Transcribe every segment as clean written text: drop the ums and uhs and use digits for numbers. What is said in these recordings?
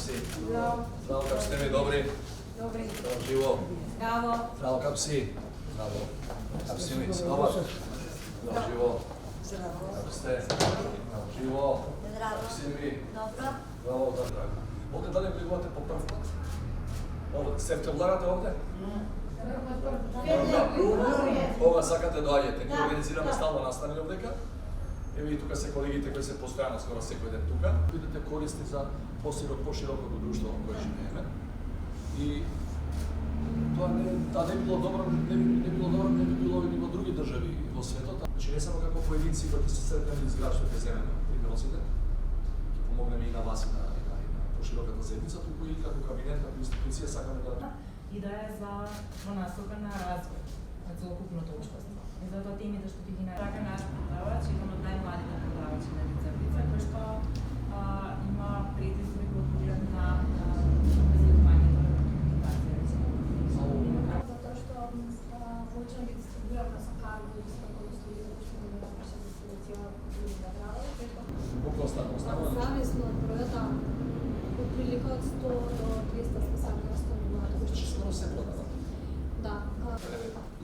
si? Zdravo. Zdravo, kako ste mi, dobri? Dobri. Zdravo, živo? Zdravo. Zdravo, kako si? Zdravo. Kako si mi, slova? Zdravo, živo? Zdravo. Kako ste? Zdravo, živo? Zdravo. Kako si mi? Dobro. Zdravo, da, drago. Ovdje da li pribuvate po prvi put? Ovdje, ste ulagate ovdje? Ova sakate dođete, mi organiziramo stalno nastane ovdje. Evo i tuka se kolegite koji se postojano skoro seko jedan tuka. Vidite koristi za poširokog društva u koje živimo. I to ne bi bilo dobro, ne bi bilo ni u drugi državi u svijetu. Znači ne samo kako pojedinci koji se sretnili izgrađuju te zemlje, prinosite, ki pomogne mi i na vas i na пошироката заедница, туку и како кабинет, како институција сакаме да... Идеја за во насока на развој на целокупното општество. И затоа темите што ти ги така наш продавач, еден од најмладите продавачи на лице в лице, кој што има предизвик од поглед на развивањето на комуникација. Затоа што почна да дистрибуираме со карго и со кои стои што не може дистрибуција на градот. Колку остана? Зависно од бројот, отприлика од 100 до 200 списани остануваат. Значи скоро се продава. Да.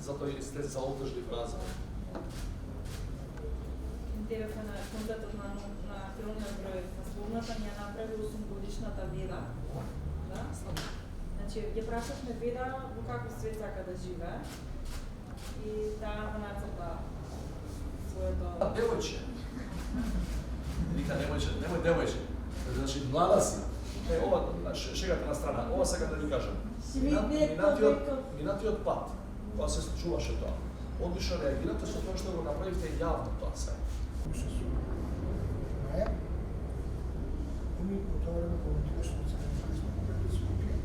Затоа и сте за одржлив развој. НТВ на концертот на филмниот број на Слободната ни ја направи 8-годишната Веда. Да? Значи, ја прашавме Веда во каков свет сака да живее и таа го нацрта своето... Девојче. Вика немој девојче. Значи млада си. Ова шегата на страна. Ова сакам да ви кажам. Минатиот пат, кога се случуваше тоа, одлично реагирате со тоа што го направивте јавно тоа се. Маја, и ми по тоа време коментираше од сега кои сме направили Скопје.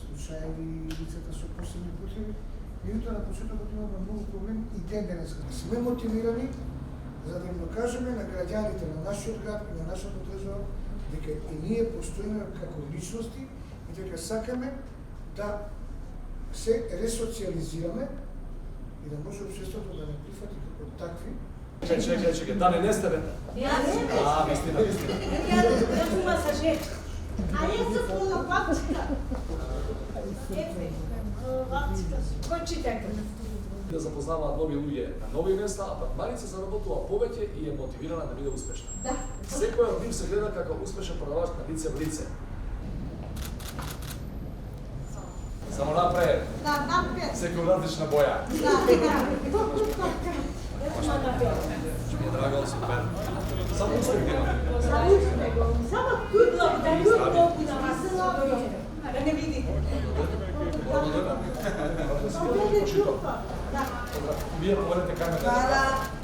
Случаеви лицата со посебни потреби. Меѓутоа на почетокот имаме многу проблеми и ден денеска. Сме мотивирани за да им докажеме на граѓаните на нашиот град и на нашата држава дека и ние постоиме како личности и дека сакаме да се ресоциализираме и да може општеството да не прифати како такви. Чекај, Дане, не сте бе? Вистина. Јас сум масажер. А јас сум полопатчка. Кој читате? Да запознаваат нови луѓе на нови места, а пак Марица заработува повеќе и е мотивирана да биде успешна. Да. Секој од нив се гледа како успешен продавач на лице в лице. Само напред. Да, напред. Секој различна боја. Да, да. Ми е драго, супер. Само успех да имаме. Само кудло, да Многу на вас да не видите. Вие погледнете камера. Да.